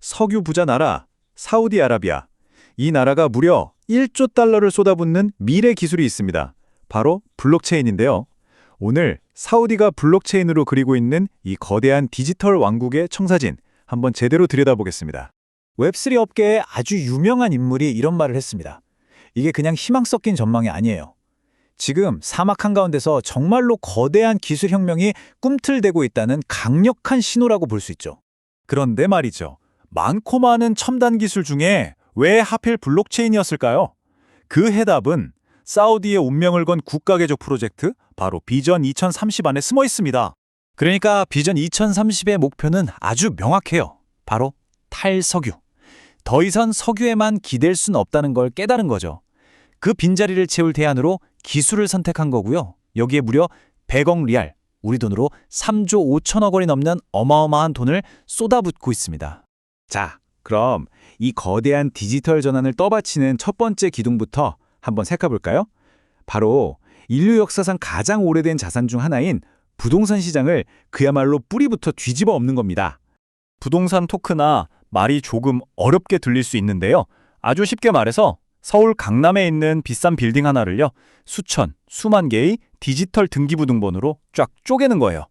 석유 부자 나라 사우디아라비아. 이 나라가 무려 1조 달러를 쏟아붓는 미래 기술이 있습니다. 바로 블록체인인데요. 오늘 사우디가 블록체인으로 그리고 있는 이 거대한 디지털 왕국의 청사진 한번 제대로 들여다보겠습니다. 웹3 업계에 아주 유명한 인물이 이런 말을 했습니다. 이게 그냥 희망 섞인 전망이 아니에요. 지금 사막 한가운데서 정말로 거대한 기술 혁명이 꿈틀대고 있다는 강력한 신호라고 볼 수 있죠. 그런데 말이죠. 많고 많은 첨단 기술 중에 왜 하필 블록체인이었을까요? 그 해답은 사우디의 운명을 건 국가개조 프로젝트, 바로 비전 2030 안에 숨어 있습니다. 그러니까 비전 2030의 목표는 아주 명확해요. 바로 탈석유. 더 이상 석유에만 기댈 순 없다는 걸 깨달은 거죠. 그 빈자리를 채울 대안으로 기술을 선택한 거고요. 여기에 무려 100억 리알, 우리 돈으로 3조 5천억 원이 넘는 어마어마한 돈을 쏟아붓고 있습니다. 자, 그럼 이 거대한 디지털 전환을 떠받치는 첫 번째 기둥부터 한번 살펴볼까요? 바로 인류 역사상 가장 오래된 자산 중 하나인 부동산 시장을 그야말로 뿌리부터 뒤집어 엎는 겁니다. 부동산 토크나 말이 조금 어렵게 들릴 수 있는데요. 아주 쉽게 말해서 서울 강남에 있는 비싼 빌딩 하나를요, 수만 개의 디지털 등기부등본으로 쫙 쪼개는 거예요.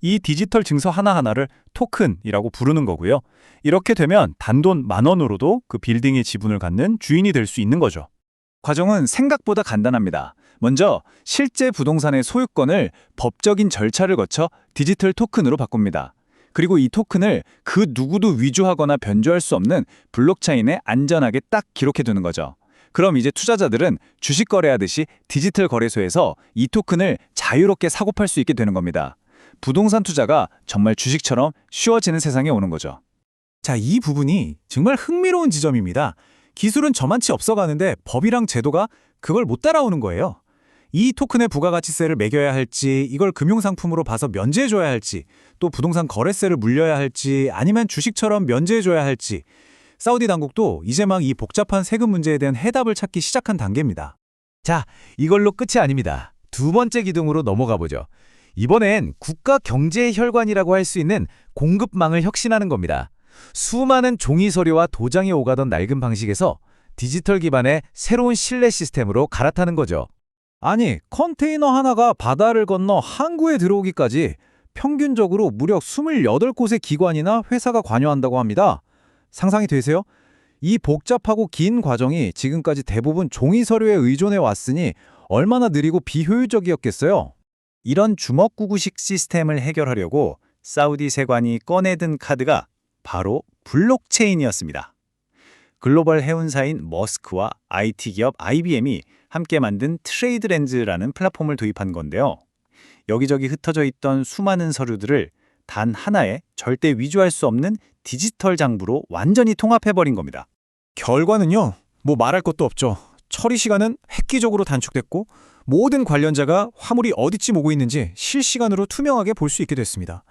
이 디지털 증서 하나하나를 토큰이라고 부르는 거고요. 이렇게 되면 단돈 10,000원으로도 그 빌딩의 지분을 갖는 주인이 될 수 있는 거죠. 과정은 생각보다 간단합니다. 먼저 실제 부동산의 소유권을 법적인 절차를 거쳐 디지털 토큰으로 바꿉니다. 그리고 이 토큰을 그 누구도 위조하거나 변조할 수 없는 블록체인에 안전하게 딱 기록해두는 거죠. 그럼 이제 투자자들은 주식 거래하듯이 디지털 거래소에서 이 토큰을 자유롭게 사고팔 수 있게 되는 겁니다. 부동산 투자가 정말 주식처럼 쉬워지는 세상에 오는 거죠. 자, 이 부분이 정말 흥미로운 지점입니다. 기술은 저만치 없어가는데 법이랑 제도가 그걸 못 따라오는 거예요. 이 토큰에 부가가치세를 매겨야 할지, 이걸 금융상품으로 봐서 면제해줘야 할지, 또 부동산 거래세를 물려야 할지, 아니면 주식처럼 면제해줘야 할지, 사우디 당국도 이제 막 이 복잡한 세금 문제에 대한 해답을 찾기 시작한 단계입니다. 자, 이걸로 끝이 아닙니다. 두 번째 기둥으로 넘어가 보죠. 이번엔 국가 경제의 혈관이라고 할 수 있는 공급망을 혁신하는 겁니다. 수많은 종이 서류와 도장이 오가던 낡은 방식에서 디지털 기반의 새로운 신뢰 시스템으로 갈아타는 거죠. 아니, 컨테이너 하나가 바다를 건너 항구에 들어오기까지 평균적으로 무려 28곳의 기관이나 회사가 관여한다고 합니다. 상상이 되세요? 이 복잡하고 긴 과정이 지금까지 대부분 종이 서류에 의존해 왔으니 얼마나 느리고 비효율적이었겠어요? 이런 주먹구구식 시스템을 해결하려고 사우디 세관이 꺼내든 카드가 바로 블록체인이었습니다. 글로벌 해운사인 머스크와 IT 기업 IBM이 함께 만든 트레이드렌즈라는 플랫폼을 도입한 건데요. 여기저기 흩어져 있던 수많은 서류들을 단 하나의 절대 위조할 수 없는 디지털 장부로 완전히 통합해버린 겁니다. 결과는요, 뭐 말할 것도 없죠. 처리 시간은 획기적으로 단축됐고 모든 관련자가 화물이 어디쯤 오고 있는지 실시간으로 투명하게 볼 수 있게 됐습니다.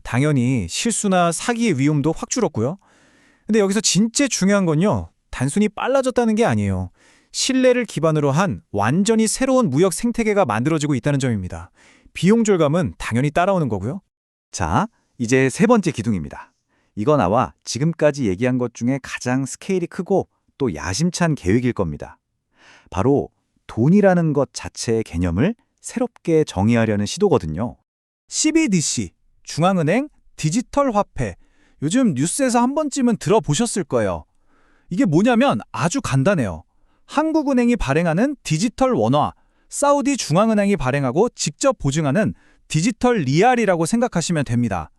당연히 실수나 사기의 위험도 확 줄었고요. 근데 여기서 진짜 중요한 건요, 단순히 빨라졌다는 게 아니에요. 신뢰를 기반으로 한 완전히 새로운 무역 생태계가 만들어지고 있다는 점입니다. 비용 절감은 당연히 따라오는 거고요. 자, 이제 세 번째 기둥입니다. 이거 나와 지금까지 얘기한 것 중에 가장 스케일이 크고 또 야심찬 계획일 겁니다. 바로 돈이라는 것 자체의 개념을 새롭게 정의하려는 시도거든요. CBDC, 중앙은행 디지털 화폐. 요즘 뉴스에서 한 번쯤은 들어보셨을 거예요. 이게 뭐냐면 아주 간단해요. 한국은행이 발행하는 디지털 원화, 사우디 중앙은행이 발행하고 직접 보증하는 디지털 리알이라고 생각하시면 됩니다.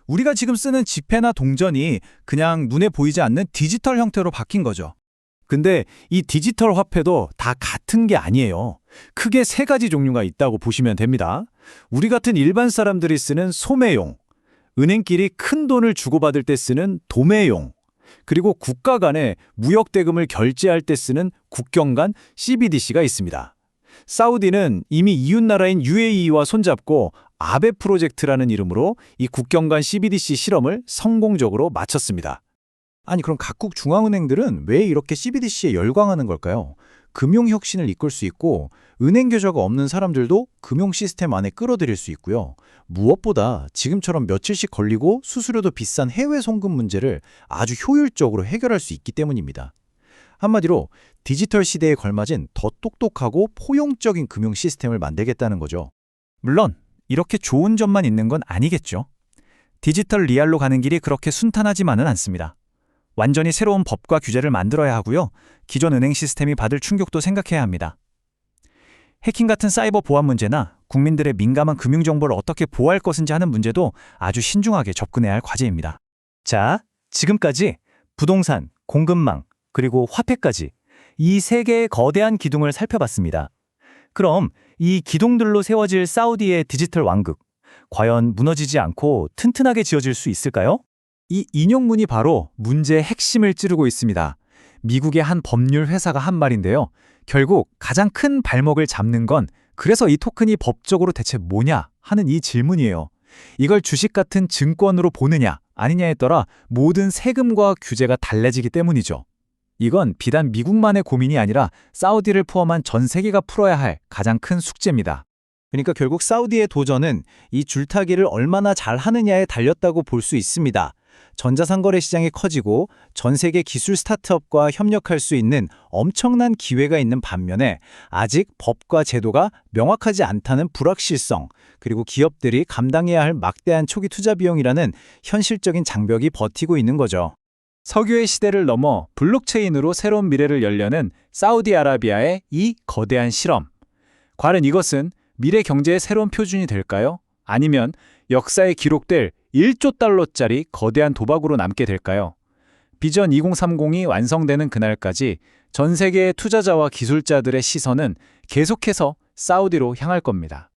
우리가 지금 쓰는 지폐나 동전이 그냥 눈에 보이지 않는 디지털 형태로 바뀐 거죠. 근데 이 디지털 화폐도 다 같은 게 아니에요. 크게 세 가지 종류가 있다고 보시면 됩니다. 우리 같은 일반 사람들이 쓰는 소매용, 은행끼리 큰 돈을 주고받을 때 쓰는 도매용, 그리고 국가 간에 무역 대금을 결제할 때 쓰는 국경 간 CBDC가 있습니다. 사우디는 이미 이웃나라인 UAE와 손잡고 아베 프로젝트라는 이름으로 이 국경 간 CBDC 실험을 성공적으로 마쳤습니다. 아니, 그럼 각국 중앙은행들은 왜 이렇게 CBDC에 열광하는 걸까요? 금융혁신을 이끌 수 있고 은행 계좌가 없는 사람들도 금융 시스템 안에 끌어들일 수 있고요. 무엇보다 지금처럼 며칠씩 걸리고 수수료도 비싼 해외 송금 문제를 아주 효율적으로 해결할 수 있기 때문입니다. 한마디로 디지털 시대에 걸맞은 더 똑똑하고 포용적인 금융 시스템을 만들겠다는 거죠. 물론 이렇게 좋은 점만 있는 건 아니겠죠. 디지털 리알로 가는 길이 그렇게 순탄하지만은 않습니다. 완전히 새로운 법과 규제를 만들어야 하고요. 기존 은행 시스템이 받을 충격도 생각해야 합니다. 해킹 같은 사이버 보안 문제나 국민들의 민감한 금융정보를 어떻게 보호할 것인지 하는 문제도 아주 신중하게 접근해야 할 과제입니다. 자, 지금까지 부동산, 공급망, 그리고 화폐까지 이 세 개의 거대한 기둥을 살펴봤습니다. 그럼 이 기둥들로 세워질 사우디의 디지털 왕국, 과연 무너지지 않고 튼튼하게 지어질 수 있을까요? 이 인용문이 바로 문제의 핵심을 찌르고 있습니다. 미국의 한 법률 회사가 한 말인데요. 결국 가장 큰 발목을 잡는 건 그래서 이 토큰이 법적으로 대체 뭐냐 하는 이 질문이에요. 이걸 주식 같은 증권으로 보느냐 아니냐에 따라 모든 세금과 규제가 달라지기 때문이죠. 이건 비단 미국만의 고민이 아니라 사우디를 포함한 전 세계가 풀어야 할 가장 큰 숙제입니다. 그러니까 결국 사우디의 도전은 이 줄타기를 얼마나 잘 하느냐에 달렸다고 볼 수 있습니다. 전자상거래 시장이 커지고 전 세계 기술 스타트업과 협력할 수 있는 엄청난 기회가 있는 반면에 아직 법과 제도가 명확하지 않다는 불확실성, 그리고 기업들이 감당해야 할 막대한 초기 투자 비용이라는 현실적인 장벽이 버티고 있는 거죠. 석유의 시대를 넘어 블록체인으로 새로운 미래를 열려는 사우디아라비아의 이 거대한 실험. 과연 이것은 미래 경제의 새로운 표준이 될까요? 아니면 역사에 기록될 1조 달러짜리 거대한 도박으로 남게 될까요? 비전 2030이 완성되는 그날까지 전 세계의 투자자와 기술자들의 시선은 계속해서 사우디로 향할 겁니다.